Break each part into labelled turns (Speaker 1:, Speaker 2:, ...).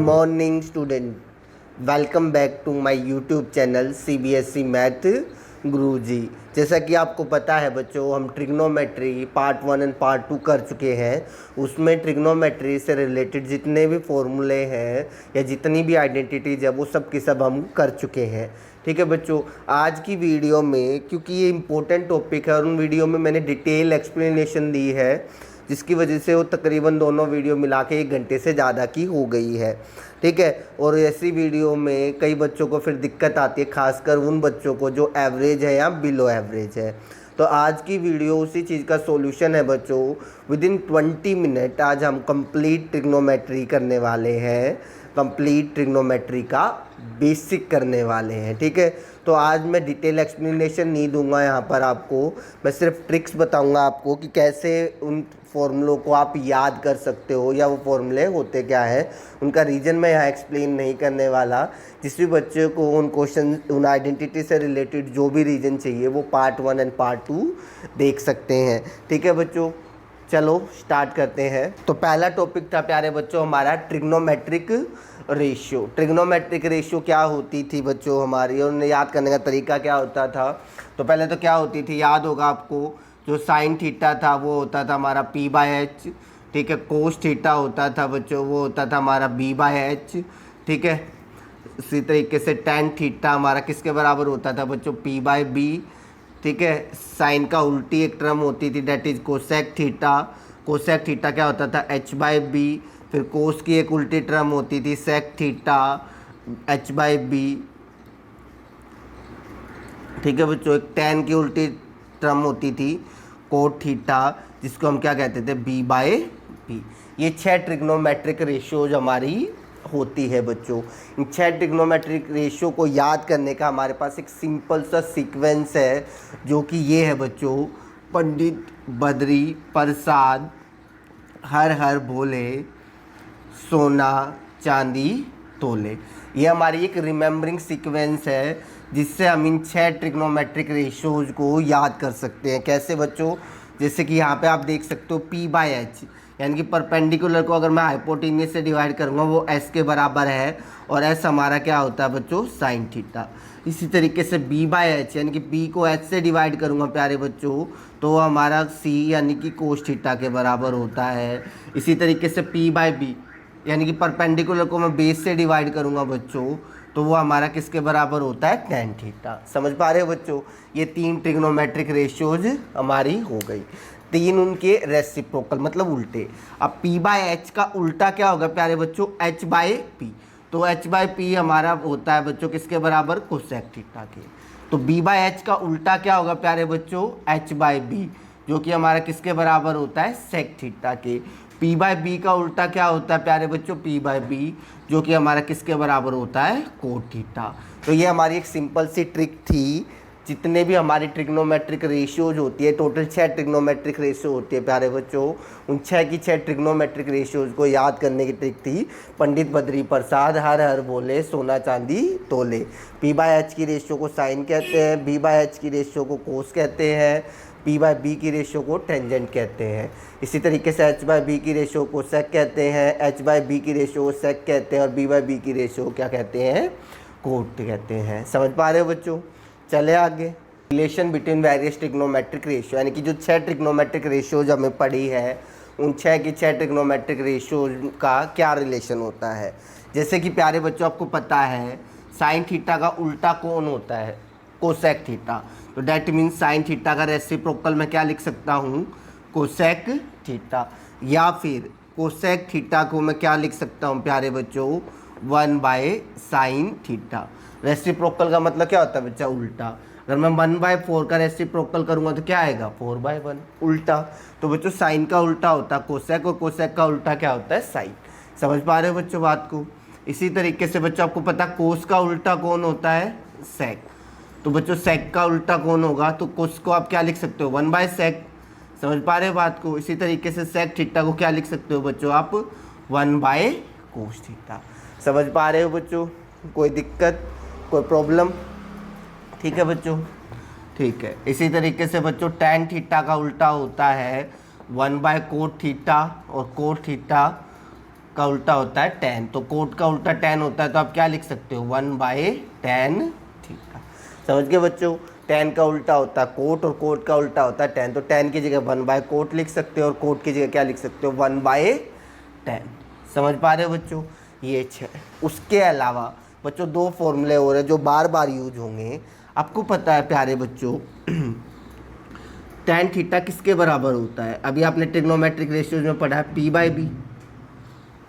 Speaker 1: Morning student, welcome back to my YouTube channel CBSE math Guruji. जैसा कि आपको पता है बच्चों, हम ट्रिग्नोमेट्री पार्ट 1 एंड पार्ट 2 कर चुके हैं। उसमें ट्रिग्नोमेट्री से रिलेटेड जितने भी फॉर्मूले हैं या जितनी भी आइडेंटिटीज है वो सब की सब हम कर चुके हैं। ठीक है बच्चों, आज की वीडियो में क्योंकि ये इम्पोर्टेंट टॉपिक है और उन वीडियो में मैंने डिटेल एक्सप्लेनेशन दी है, जिसकी वजह से वो तकरीबन दोनों वीडियो मिला के 1 घंटे से ज़्यादा की हो गई है। ठीक है, और ऐसी वीडियो में कई बच्चों को फिर दिक्कत आती है, खासकर उन बच्चों को जो एवरेज है या बिलो एवरेज है। तो आज की वीडियो उसी चीज़ का सॉल्यूशन है बच्चों। विद इन 20 मिनट आज हम कंप्लीट ट्रिग्नोमेट्री करने वाले हैं, कंप्लीट ट्रिग्नोमेट्री का बेसिक करने वाले हैं। ठीक है, तो आज मैं डिटेल एक्सप्लेनेशन नहीं दूंगा यहाँ पर आपको, मैं सिर्फ ट्रिक्स बताऊंगा आपको कि कैसे उन फॉर्मूलों को आप याद कर सकते हो या वो फॉर्मूले होते क्या है। उनका रीज़न मैं यहाँ एक्सप्लेन नहीं करने वाला। जिस भी बच्चे को उन क्वेश्चन उन आइडेंटिटी से रिलेटेड जो भी रीज़न चाहिए वो पार्ट 1 एंड पार्ट 2 देख सकते हैं। ठीक है बच्चों, चलो स्टार्ट करते हैं। तो पहला टॉपिक था प्यारे बच्चों हमारा ट्रिग्नोमेट्रिक रेशियो। ट्रिग्नोमेट्रिक रेशियो क्या होती थी बच्चों हमारी, और उन्हें याद करने का तरीका क्या होता था। तो पहले तो क्या होती थी, याद होगा आपको, जो साइन थीटा था वो होता था हमारा p/h। ठीक है, कोस थीटा होता था बच्चों, वो होता था हमारा b/h। ठीक है, इसी तरीके से टेन थीटा हमारा किसके बराबर होता था बच्चों, p/b। ठीक है, साइन का उल्टी एक टर्म होती थी, that is cosec theta. Cosec theta क्या होता था, h/b। फिर कोस की एक उल्टी टर्म होती थी सेक थीटा, h/b। ठीक है बच्चों, एक टेन की उल्टी टर्म होती थी कोट थीटा, जिसको हम क्या कहते थे, b/p। ये 6 ट्रिग्नोमेट्रिक रेशियोज हमारी होती है बच्चों। इन 6 ट्रिग्नोमेट्रिक रेशियो को याद करने का हमारे पास एक सिंपल सा सीक्वेंस है, जो कि ये है बच्चों, पंडित बद्री प्रसाद हर हर भोले सोना चांदी तोले। ये हमारी एक रिमेम्बरिंग सीक्वेंस है, जिससे हम इन 6 ट्रिग्नोमेट्रिक रेशियोज को याद कर सकते हैं। कैसे बच्चों, जैसे कि यहाँ पे आप देख सकते हो p/h, यानी कि परपेंडिकुलर को अगर मैं हाइपोटेन्यूस से डिवाइड करूँगा वो s के बराबर है, और s हमारा क्या होता है बच्चों, साइन थीटा। इसी तरीके से b/h यानी कि b को h से डिवाइड करूँगा प्यारे बच्चों, तो हमारा c यानी कि कोस थीटा के बराबर होता है। इसी तरीके से p/b यानी कि परपेंडिकुलर को मैं बेस से डिवाइड करूँगा बच्चों, तो वो हमारा किसके बराबर होता है, टेन थीटा। समझ पा रहे हो बच्चों, ये 3 ट्रिग्नोमेट्रिक रेशियोज हमारी हो गई। 3 उनके रेसिप्रोकल मतलब उल्टे। अब p/h का उल्टा क्या होगा प्यारे बच्चों, h/p। तो h/p हमारा होता है बच्चों किसके बराबर, कोसेक थीटा के। तो b/h का उल्टा क्या होगा प्यारे बच्चों, h/b, जो कि हमारा किसके बराबर होता है, सेक थीटा के। p/b का उल्टा क्या होता है प्यारे बच्चों, p/b, जो कि हमारा किसके बराबर होता है, कोट थीटा। तो ये हमारी एक सिंपल सी ट्रिक थी। जितने भी हमारी ट्रिग्नोमेट्रिक रेशियोज होती है, टोटल 6 ट्रिग्नोमेट्रिक रेशियो होती है प्यारे बच्चों, उन 6 की 6 ट्रिग्नोमेट्रिक रेशियोज को याद करने की ट्रिक थी। पंडित बद्री प्रसाद हर हर बोले सोना चांदी तोले। p/h की रेशियो को साइन कहते हैं, b/h की रेशियो को कोस कहते हैं, p/b की रेशियो को टेंजेंट कहते हैं। इसी तरीके से h/b की रेशियो को सेक कहते हैं, h/b की रेशियो को सेक कहते हैं, और b/b की रेशियो क्या कहते हैं, कोट कहते हैं। समझ पा रहे हो बच्चों, चले आगे। Relation between various trigonometric ratio, यानी कि जो 6 ट्रिग्नोमेट्रिक रेशियोज हमें पढ़ी है, उन 6 की 6 ट्रिग्नोमेट्रिक रेशियोज का क्या रिलेशन होता है। जैसे कि प्यारे बच्चों आपको पता है, साइन थीटा का उल्टा कौन होता है, कोसेक थीटा। तो डैट मीन्स साइन थीटा का रेसिप्रोकल मैं क्या लिख सकता हूँ, कोसेक थीटा। या फिर कोसेक थीटा को मैं क्या लिख सकता हूँ प्यारे बच्चों, 1/sin थीटा। रेसिप्रोकल का मतलब क्या होता है बच्चा, उल्टा। अगर मैं 1/4 का रेसिप्रोकल करूँगा तो क्या आएगा, 4/1 उल्टा। तो बच्चों साइन का उल्टा होता है कोसेक, और कोसेक का उल्टा क्या होता है, साइन। समझ पा रहे हो बच्चों बात को। इसी तरीके से बच्चों आपको पता कोस का उल्टा कौन होता है, सेक। तो बच्चों सेक का उल्टा कौन होगा, तो कोस को आप क्या लिख सकते हो, 1/sec। समझ पा रहे हो बात को। इसी तरीके से सेक थीटा को क्या लिख सकते हो बच्चों आप, 1/cos थीटा। समझ पा रहे हो बच्चों, कोई दिक्कत, कोई प्रॉब्लम। ठीक है बच्चों, ठीक है। इसी तरीके से बच्चों tan थीटा का उल्टा होता है 1/cot थीटा, और कोट थीटा का उल्टा होता है tan, तो कोट का उल्टा tan होता है, तो आप क्या लिख सकते हो 1/tan थीटा। समझ गए बच्चों, tan का उल्टा होता है कोट और कोट का उल्टा होता है tan, तो tan की जगह 1/कोट लिख सकते हो और कोट की जगह क्या लिख सकते हो 1/tan। समझ पा रहे हो बच्चों, ये 6। उसके अलावा बच्चों 2 फॉर्मूले और हैं जो बार बार यूज होंगे। आपको पता है प्यारे बच्चों tan थीटा किसके बराबर होता है, अभी आपने ट्रिग्नोमेट्रिक रेशियोज में पढ़ा है P/B।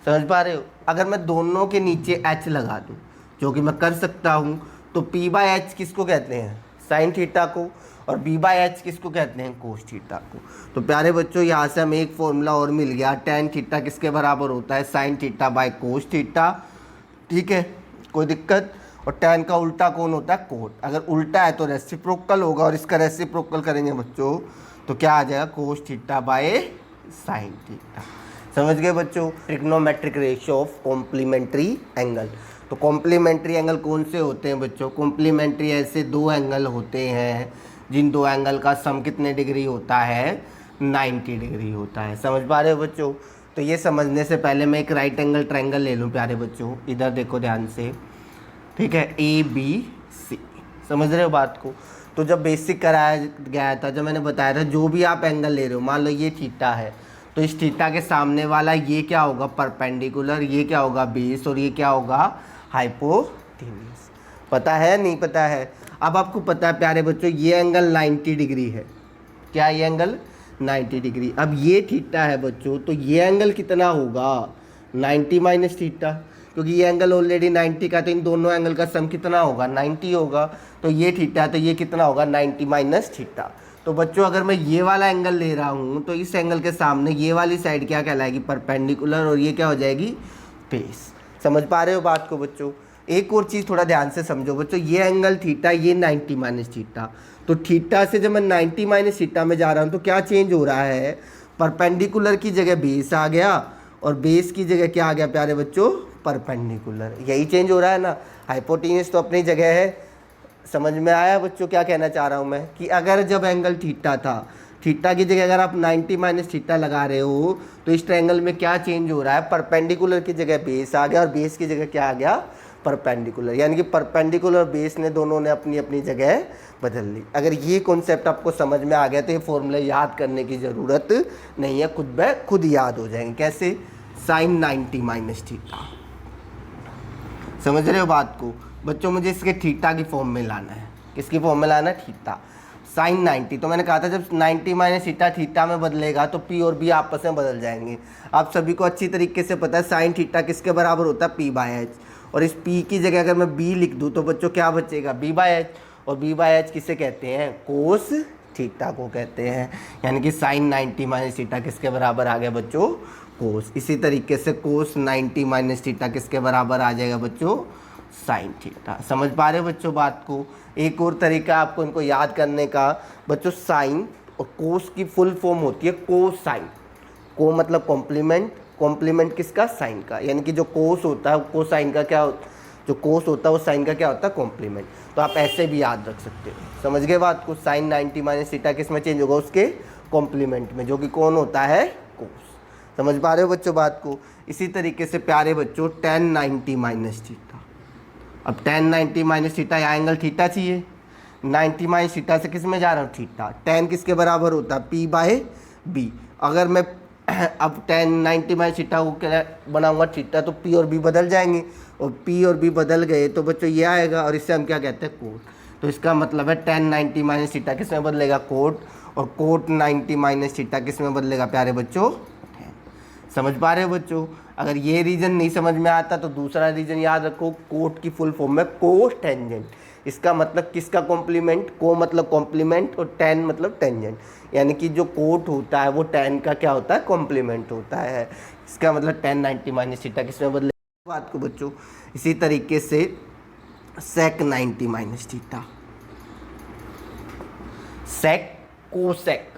Speaker 1: समझ पा रहे हो, अगर मैं दोनों के नीचे h लगा दूं, जो कि मैं कर सकता हूं, तो P/h किसको कहते हैं साइन थीटा को, और B/h किसको कहते हैं कोस थीटा को। तो प्यारे बच्चों यहाँ से हमें एक फॉर्मूला और मिल गया, tan थीटा किसके बराबर होता है sine theta by cos theta. ठीक है, कोई दिक्कत। और tan का उल्टा कौन होता है कोट, अगर उल्टा है तो रेसिप्रोकल होगा, और इसका रेसिप्रोकल करेंगे बच्चों तो क्या आ जाएगा cos theta by sine theta. समझ गए बच्चों, trigonometric ratio of complementary angle. तो कॉम्प्लीमेंट्री एंगल कौन से होते हैं बच्चों, कॉम्प्लीमेंट्री ऐसे 2 एंगल होते हैं जिन 2 एंगल का सम कितने डिग्री होता है 90 डिग्री होता है। समझ पा रहे हो बच्चों, तो ये समझने से पहले मैं एक राइट एंगल ट्रायंगल ले लूँ प्यारे बच्चों, इधर देखो ध्यान से। ठीक है, ABC, समझ रहे हो बात को। तो जब बेसिक कराया गया था, जब मैंने बताया था जो भी आप एंगल ले रहे हो, मान लो ये थीटा है, तो इस थीटा के सामने वाला ये क्या होगा परपेंडिकुलर, ये क्या होगा बेस, और ये क्या होगा हाइपोटेन्यूस। पता है नहीं पता है। अब आपको पता है प्यारे बच्चों ये एंगल 90 डिग्री है, क्या ये एंगल 90 डिग्री। अब ये थीटा है बच्चों, तो ये एंगल कितना होगा 90 माइनस थीटा, क्योंकि ये एंगल ऑलरेडी 90 का, तो इन दोनों एंगल का सम कितना होगा 90 होगा। तो ये थीटा है तो ये कितना होगा 90 माइनस थीटा। तो बच्चों अगर मैं ये वाला एंगल ले रहा हूँ तो इस एंगल के सामने ये वाली साइड क्या कहलाएगी परपेंडिकुलर, और ये क्या हो जाएगी बेस। समझ पा रहे हो बात को बच्चों। एक और चीज़ थोड़ा ध्यान से समझो बच्चों, ये एंगल थीटा, ये 90 माइनस थीटा, तो थीटा से जब मैं 90 माइनस थीटा में जा रहा हूँ तो क्या चेंज हो रहा है, परपेंडिकुलर की जगह बेस आ गया और बेस की जगह क्या आ गया प्यारे बच्चों परपेंडिकुलर। यही चेंज हो रहा है ना, हाइपोटेन्यूस तो अपनी जगह है। समझ में आया बच्चों क्या कहना चाह रहा हूँ मैं, कि अगर जब एंगल थीटा था, थीटा की जगह अगर आप 90 माइनस थीटा लगा रहे हो तो इस ट्रायंगल में क्या चेंज हो रहा है, परपेंडिकुलर की जगह बेस आ गया और बेस की जगह क्या आ गया परपेंडिकुलर, यानी कि परपेंडिकुलर और बेस ने दोनों ने अपनी अपनी जगह बदल ली। अगर ये कॉन्सेप्ट आपको समझ में आ गया तो ये फॉर्मूला याद करने की ज़रूरत नहीं है, खुद याद हो जाएंगे। कैसे, साइन 90 माइनस थीटा। समझ रहे हो बात को बच्चों, मुझे इसके थीटा की फॉर्म में लाना है, किसकी फॉर्म में लाना है थीटा, साइन 90। तो मैंने कहा था जब 90 माइनस थीटा थीटा में बदलेगा तो पी और बी आपस में बदल जाएंगे। आप सभी को अच्छी तरीके से पता है साइन थीटा किसके बराबर होता है P/h, और इस P की जगह अगर मैं B लिख दूँ तो बच्चों क्या बचेगा B/h, और B/h किसे कहते हैं कोस थीटा को कहते हैं, यानी कि साइन 90 माइनस थीटा किसके बराबर आ गया बच्चों कोस। इसी तरीके से कोस 90 माइनस थीटा किसके बराबर आ जाएगा बच्चों साइन थीटा। समझ पा रहे हो बच्चों बात को। एक और तरीका आपको इनको याद करने का बच्चों, साइन और कोस की फुल फॉर्म होती है कोसाइन। को मतलब कॉम्प्लीमेंट, कॉम्प्लीमेंट किसका साइन का, यानी कि जो कोस होता है कोसाइन का क्या, जो कोस होता है वो साइन का क्या होता है कॉम्प्लीमेंट। तो आप ऐसे भी याद रख सकते हो। समझ गए बात को, साइन 90 माइनस थीटा किस में चेंज होगा उसके कॉम्प्लीमेंट में, जो कि कौन होता है कोस। समझ पा रहे हो बच्चों बात को। इसी तरीके से प्यारे बच्चों tan 90 माइनस थीटा, अब tan 90 माइनस थीटा, यहाँ एंगल थीटा चाहिए, 90 माइनस थीटा से किस में जा रहा हूँ थीटा, tan किसके बराबर होता है P/B। अगर मैं अब tan 90 माइनस थीटा को क्या बनाऊंगा थीटा, तो P और B बदल जाएंगे, और P और B बदल गए तो बच्चों ये आएगा, और इससे हम क्या कहते हैं कोट। तो इसका मतलब है tan 90 माइनस थीटा किस में बदलेगा कोट, और कोट 90 माइनस थीटा किस में बदलेगा प्यारे बच्चों। समझ पा रहे हो बच्चों। अगर ये रीजन नहीं समझ में आता तो दूसरा रीजन याद रखो, कोट की फुल फॉर्म में कोस टेंजेंट। इसका मतलब किसका कॉम्प्लीमेंट, को मतलब कॉम्प्लीमेंट और टेन मतलब टेंजेंट, यानी कि जो कोट होता है वो टेन का क्या होता है कॉम्प्लीमेंट होता है। इसका मतलब tan 90 माइनस थीटा किस में बदले बात को बच्चों। इसी तरीके से sec 90 minus theta, sec cosec,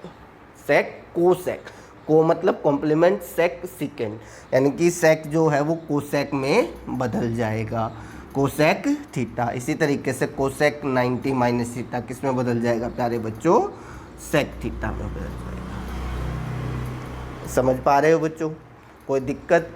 Speaker 1: sec cosec, को मतलब कॉम्प्लीमेंट सेक सिकेंड, यानी कि सेक जो है वो कोसेक में बदल जाएगा, कोसेक थीटा। इसी तरीके से कोसेक 90 माइनस थीटा किस में बदल जाएगा प्यारे बच्चों सेक थीटा में बदल जाएगा। समझ पा रहे हो बच्चों, कोई दिक्कत।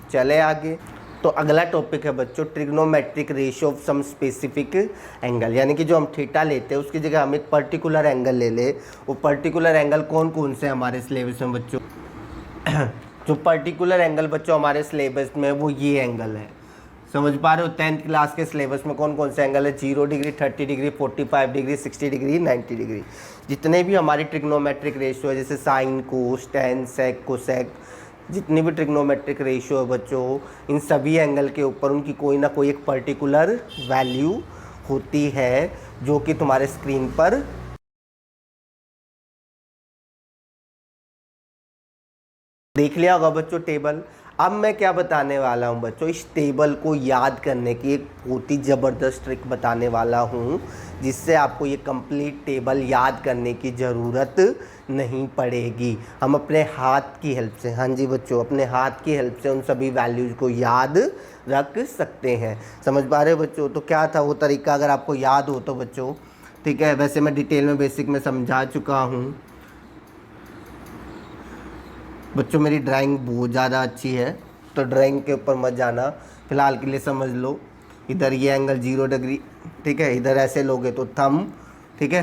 Speaker 1: चले आगे। तो अगला टॉपिक है बच्चों trigonometric ratio of some specific angle, यानी कि जो हम थीटा लेते हैं उसकी जगह हम एक पर्टिकुलर एंगल ले ले। वो पर्टिकुलर एंगल कौन कौन से हमारे सिलेबस में बच्चों जो पर्टिकुलर एंगल बच्चों हमारे सिलेबस में वो ये एंगल है, समझ पा रहे हो। 10th क्लास के सिलेबस में कौन कौन से एंगल है, 0 degree, 30 degree, 45 degree, 60 degree, 90 degree. जितने भी हमारी ट्रिग्नोमेट्रिक रेशियो है जैसे साइन, कोस, टेन, सेक, कोसेक, जितनी भी ट्रिग्नोमेट्रिक रेशियो है बच्चों, इन सभी एंगल के ऊपर उनकी कोई ना कोई एक पर्टिकुलर वैल्यू होती है जो कि तुम्हारे स्क्रीन पर देख लिया होगा बच्चों टेबल। अब मैं क्या बताने वाला हूँ बच्चों, इस टेबल को याद करने की एक बहुत ही ज़बरदस्त ट्रिक बताने वाला हूँ जिससे आपको ये कंप्लीट टेबल याद करने की ज़रूरत नहीं पड़ेगी। हम अपने हाथ की हेल्प से, हाँ जी बच्चों, अपने हाथ की हेल्प से उन सभी वैल्यूज़ को याद रख सकते हैं। समझ पा रहे हो बच्चों। तो क्या था वो तरीका, अगर आपको याद हो तो बच्चों, ठीक है। वैसे मैं डिटेल में बेसिक में समझा चुका हूँ बच्चों, मेरी ड्राइंग बहुत ज़्यादा अच्छी है तो ड्राइंग के ऊपर मत जाना, फ़िलहाल के लिए समझ लो। इधर ये एंगल 0 डिग्री, ठीक है, इधर ऐसे लोगे तो थंब, ठीक है।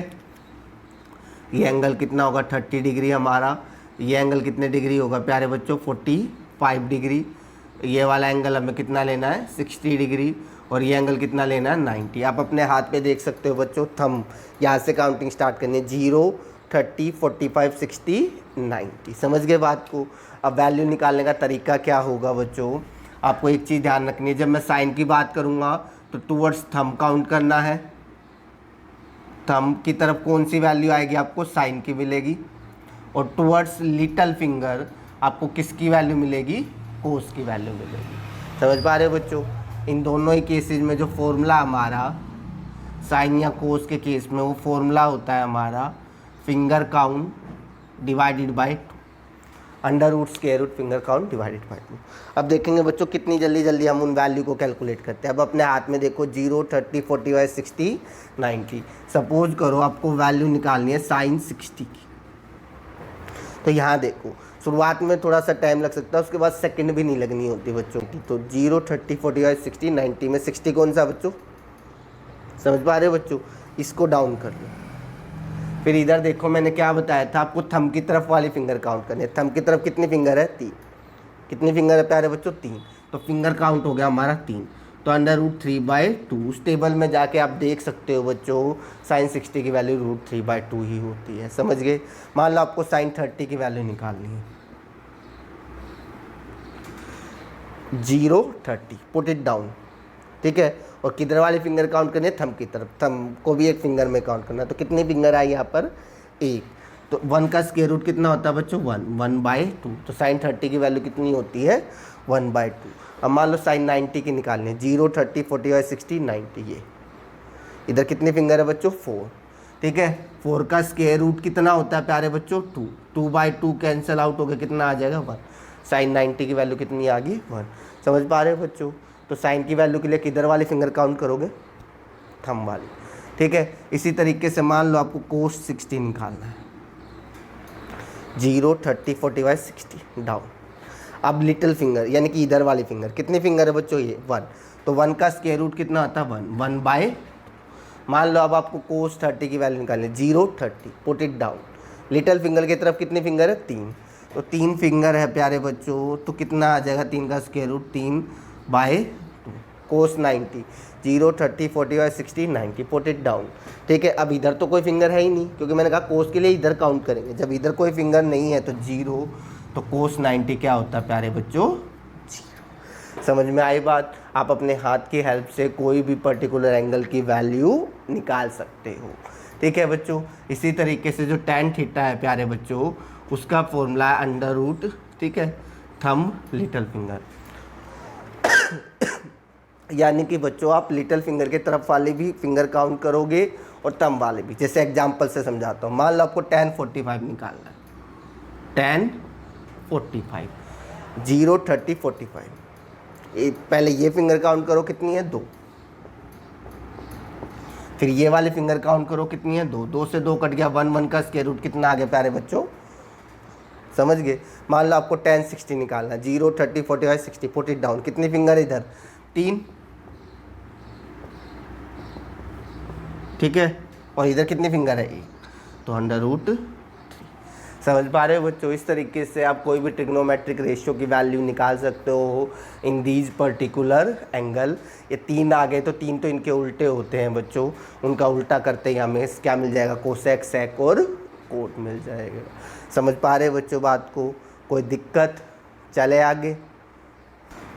Speaker 1: ये एंगल कितना होगा 30 डिग्री हमारा। ये एंगल कितने डिग्री होगा प्यारे बच्चों 45 डिग्री। ये वाला एंगल हमें कितना लेना है 60 डिग्री, और ये एंगल कितना लेना है 90। आप अपने हाथ पे देख सकते हो बच्चों, थंब, यहाँ से काउंटिंग स्टार्ट करनी है 0, 30, 45, 60, 90। समझ गए बात को। अब वैल्यू निकालने का तरीका क्या होगा बच्चों, आपको एक चीज़ ध्यान रखनी है, जब मैं साइन की बात करूँगा तो टूवर्ड्स थंब काउंट करना है। थंब की तरफ कौन सी वैल्यू आएगी आपको, साइन की मिलेगी, और टूवर्ड्स लिटल फिंगर आपको किसकी वैल्यू मिलेगी, कोस की वैल्यू मिलेगी। समझ पा रहे हो बच्चों। इन दोनों ही केसेस में जो फॉर्मूला हमारा साइन या कोस के केस में वो फॉर्मूला होता है हमारा finger count divided by 2, under root square root finger count divided by 2। अब देखेंगे बच्चों कितनी जल्दी जल्दी हम उन वैल्यू को कैलकुलेट करते हैं। अब अपने हाथ में देखो 0, 30, 45, 60, 90। सपोज करो आपको वैल्यू निकालनी है साइन 60 की, तो यहाँ देखो शुरुआत में थोड़ा सा टाइम लग सकता है, उसके बाद सेकंड भी नहीं लगनी होती बच्चों की। तो 0, 30, 45, 60, 90 में 60 कौन सा बच्चों, समझ पा रहे हो बच्चों। इसको डाउन कर लो। फिर इधर देखो मैंने क्या बताया था आपको, थंब की तरफ वाली फिंगर काउंट करनी है। थंब की तरफ कितनी फिंगर है 3, कितनी फिंगर है प्यारे बच्चों 3, तो फिंगर काउंट हो गया हमारा 3। तो अंडर रूट 3/2 उस टेबल में जाके आप देख सकते हो बच्चों साइन 60 की वैल्यू रूट 3/2 ही होती है। समझ गए। मान लो आपको साइन 30 की वैल्यू निकालनी है, 0, 30, पुट इट डाउन, ठीक है। और किधर वाली फिंगर काउंट करनी है, थंब की तरफ, थंब को भी एक फिंगर में काउंट करना है। तो कितनी फिंगर आई यहाँ पर, 1। तो 1 का स्क्वायर रूट कितना होता है बच्चों 1, 1/2। तो साइन 30 की वैल्यू कितनी होती है 1/2। अब मान लो साइन 90 की निकालनी है, 0, 30, 45, 60, 90। ये इधर कितनी फिंगर है बच्चों 4, ठीक है। 4 का स्क्वायर रूट कितना होता है प्यारे बच्चों 2, 2/2 कैंसिल आउट हो गया, कितना आ जाएगा 1। साइन 90 की वैल्यू कितनी आ गई 1। समझ पा रहे हो बच्चों। तो साइन की वैल्यू के लिए किधर वाली फिंगर काउंट करोगे, थंब वाली, ठीक है। इसी तरीके से मान लो आपको कोस 60 निकालना है, 0, 30, 45, 60 डाउन। अब लिटिल फिंगर यानी कि इधर वाली फिंगर, कितनी फिंगर है बच्चों ये 1। तो 1 का स्क्वायर रूट कितना आता है 1, 1/2। मान लो अब आपको कोस 30 की वैल्यू निकालनी है, 0, 30, put it down. Little finger की तरफ कितनी फिंगर है 3, तो 3 फिंगर है प्यारे बच्चों। तो कितना आ जाएगा 3 का square root 3/2। Cos 90, 0, 30, 45, 60, 90, put it down, ठीक है। अब इधर तो कोई फिंगर है ही नहीं, क्योंकि मैंने कहा कोस के लिए इधर काउंट करेंगे। जब इधर कोई फिंगर नहीं है तो 0, तो कोस 90 क्या होता है प्यारे बच्चों 0। समझ में आई बात। आप अपने हाथ की हेल्प से कोई भी पर्टिकुलर एंगल की वैल्यू निकाल सकते हो, ठीक है बच्चों। इसी तरीके से जो tan थीटा है प्यारे बच्चों, उसका फॉर्मूला है अंडर रूट, ठीक है, थंब लिटिल फिंगर। यानी कि बच्चों आप लिटिल फिंगर के तरफ वाले भी फिंगर काउंट करोगे और थंब वाले भी। जैसे एग्जांपल से समझाता हूँ, मान लो आपको tan 45 निकालना है, tan 45, 0, 30, 45। पहले ये फिंगर काउंट करो कितनी है 2, फिर ये वाले फिंगर काउंट करो कितनी है 2, 2 से 2 कट गया 1, 1 का स्क्वायर रूट कितना आ गया प्यारे बच्चों समझ गए। मान लो आपको 10 60 निकालना, 0 30 45 60, पुट इट डाउन। कितनी फिंगर इधर? 3, ठीक है, और इधर कितनी फिंगर है? 1, तो √3। समझ पा रहे हो बच्चों? इस तरीके से आप कोई भी ट्रिग्नोमेट्रिक रेशियो की वैल्यू निकाल सकते हो इन दीज पर्टिकुलर एंगल। ये 3 आ गए तो 3 तो इनके उल्टे होते हैं बच्चों, उनका उल्टा करते ही हमें क्या मिल जाएगा? कोसेक, सेक और कोट मिल जाएगा। समझ पा रहे हो बच्चों बात को? कोई दिक्कत? चले आगे।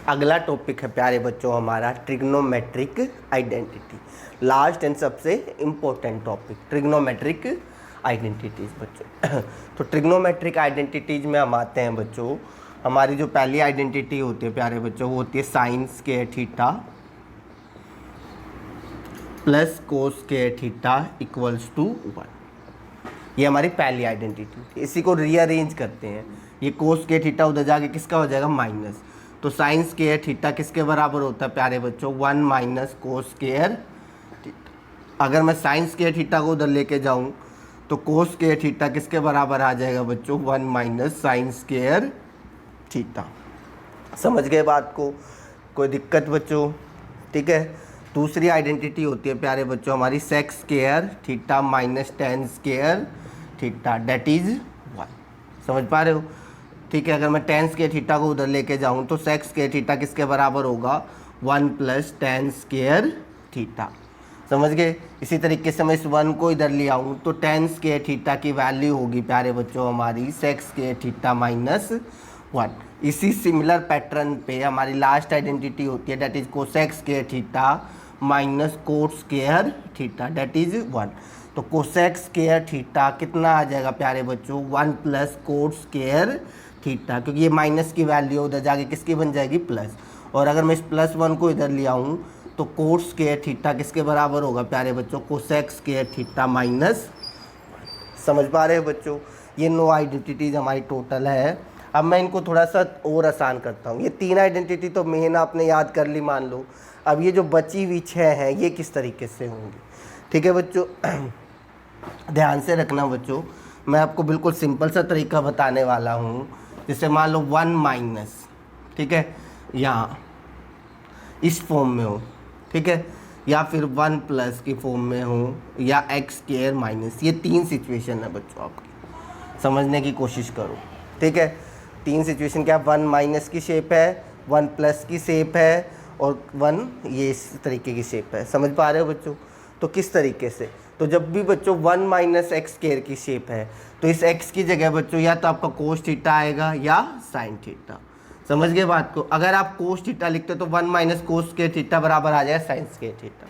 Speaker 1: अगला टॉपिक है प्यारे बच्चों हमारा ट्रिग्नोमेट्रिक आइडेंटिटी। लास्ट एंड सबसे इम्पोर्टेंट टॉपिक ट्रिग्नोमेट्रिक आइडेंटिटीज़ बच्चों। तो ट्रिग्नोमेट्रिक आइडेंटिटीज़ में हम आते हैं बच्चों। हमारी जो पहली आइडेंटिटी होती है प्यारे बच्चों वो होती है sine square theta plus cos square theta equals to 1। ये हमारी पहली आइडेंटिटी थी। इसी को रीअरेंज करते हैं, ये कोस स्क्वायर थीटा उधर जाके किसका हो जाएगा? माइनस। तो साइन स्क्वायर थीटा किसके बराबर होता है प्यारे बच्चों? 1 माइनस कोस स्क्वायर थीटा। अगर मैं साइन स्क्वायर थीटा को उधर लेके जाऊँ तो कोस स्क्वायर थीटा किसके बराबर आ जाएगा बच्चों? 1 माइनस साइन स्क्वायर थीटा। समझ गए बात को? कोई दिक्कत बच्चों? ठीक है। दूसरी आइडेंटिटी होती है प्यारे बच्चों हमारी sec square theta minus tan square theta, that is 1। समझ पा रहे हो? ठीक है। अगर मैं टेन स्क्वायर थीटा को उधर लेके जाऊँ तो सेक स्क्वायर थीटा किसके बराबर होगा? 1 प्लस टेन स्क्वायर थीटा। समझ गए? इसी तरीके से मैं इस 1 को इधर ले आऊँ तो टेन स्क्वायर थीटा की वैल्यू होगी प्यारे बच्चों हमारी सेक स्क्वायर थीटा माइनस 1। इसी सिमिलर पैटर्न पे हमारी लास्ट आइडेंटिटी होती है, that is cosec square theta minus cot square theta, that is 1। तो कोसेक स्क्वायर थीटा कितना आ जाएगा प्यारे बच्चों? 1 प्लस कोट स्क्वायर थीटा, क्योंकि ये माइनस की वैल्यू उधर जाके किसकी बन जाएगी? प्लस। और अगर मैं इस +1 को इधर ले आऊँ तो कोट स्क्वायर थीटा किसके बराबर होगा प्यारे बच्चों? Cosec square theta minus. समझ पा रहे हो बच्चों? ये 9 आइडेंटिटीज हमारी टोटल है। अब मैं इनको थोड़ा सा और आसान करता हूँ। ये 3 आइडेंटिटी तो मेन आपने याद कर ली मान लो। अब ये जो बची हुई 6 हैं ये किस तरीके से होंगी? ठीक है बच्चों, ध्यान से रखना बच्चों। मैं आपको बिल्कुल सिंपल सा तरीका बताने वाला हूँ। जैसे मान लो 1 माइनस, ठीक है, यहाँ इस फॉर्म में हो, ठीक है, या फिर 1 प्लस की फॉर्म में हो, या एक्स स्क्वायर माइनस। ये 3 सिचुएशन है बच्चों, आपकी समझने की कोशिश करो। ठीक है, 3 सिचुएशन क्या? 1 माइनस की शेप है, 1 प्लस की शेप है, और 1 ये इस तरीके की शेप है। समझ पा रहे हो बच्चों? तो किस तरीके से? तो जब भी बच्चों 1 माइनस एक्स स्क्वायर की शेप है तो इस x की जगह बच्चों या तो आपका कोस थीटा आएगा या साइन थीटा। समझ गए बात को? अगर आप कोस थीटा लिखते हो तो 1 माइनस कोस स्क्वायर थीटा बराबर आ जाएगा साइन स्क्वायर थीटा।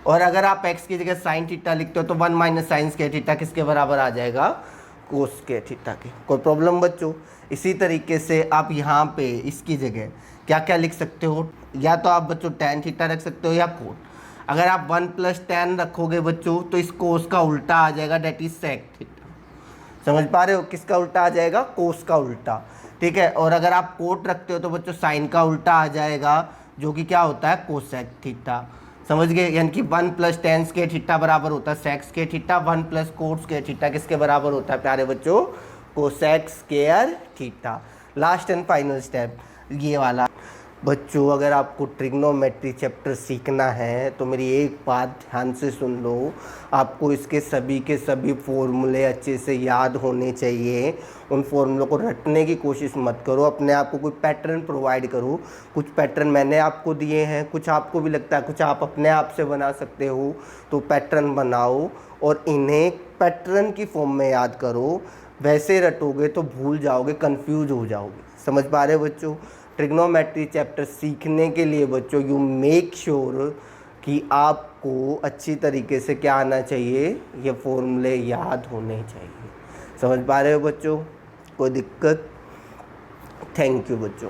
Speaker 1: और अगर आप x की जगह साइन थीटा लिखते हो तो 1 माइनस साइन स्क्वायर थीटा किसके बराबर आ जाएगा? कोस स्क्वायर थीटा के। कोई प्रॉब्लम बच्चों? इसी तरीके से आप यहाँ पे इसकी जगह क्या क्या लिख सकते हो? या तो आप बच्चों टेन थीटा रख सकते हो या कोट। अगर आप 1 प्लस टेन रखोगे बच्चों तो इस कोस का उल्टा आ जाएगा, डेट इज सेक थीटा। समझ पा रहे हो? किसका उल्टा आ जाएगा? कोस का उल्टा। ठीक है। और अगर आप कोट रखते हो तो बच्चों साइन का उल्टा आ जाएगा, जो कि क्या होता है? Cosec theta. समझ गए? यानी कि 1 प्लस टेन स्क्वायर थीटा बराबर होता है sec square theta, 1 plus cot square theta किसके बराबर होता है प्यारे बच्चों? Cosec square theta. Last and final step ये वाला बच्चों। अगर आपको ट्रिग्नोमेट्री चैप्टर सीखना है तो मेरी एक बात ध्यान से सुन लो, आपको इसके सभी के सभी फॉर्मूले अच्छे से याद होने चाहिए। उन फॉर्मूलों को रटने की कोशिश मत करो, अपने आप को कोई पैटर्न प्रोवाइड करो। कुछ पैटर्न मैंने आपको दिए हैं, कुछ आपको भी लगता है कुछ आप अपने आप से बना सकते हो, तो पैटर्न बनाओ और इन्हें पैटर्न की फॉर्म में याद करो। वैसे रटोगे तो भूल जाओगे, कंफ्यूज हो जाओगे। समझ पा रहे हो बच्चों? ट्रिग्नोमेट्री चैप्टर सीखने के लिए बच्चों यू मेक श्योर कि आपको अच्छी तरीके से क्या आना चाहिए? ये फॉर्मूले याद होने चाहिए। समझ पा रहे हो बच्चों? कोई दिक्कत? थैंक यू बच्चों।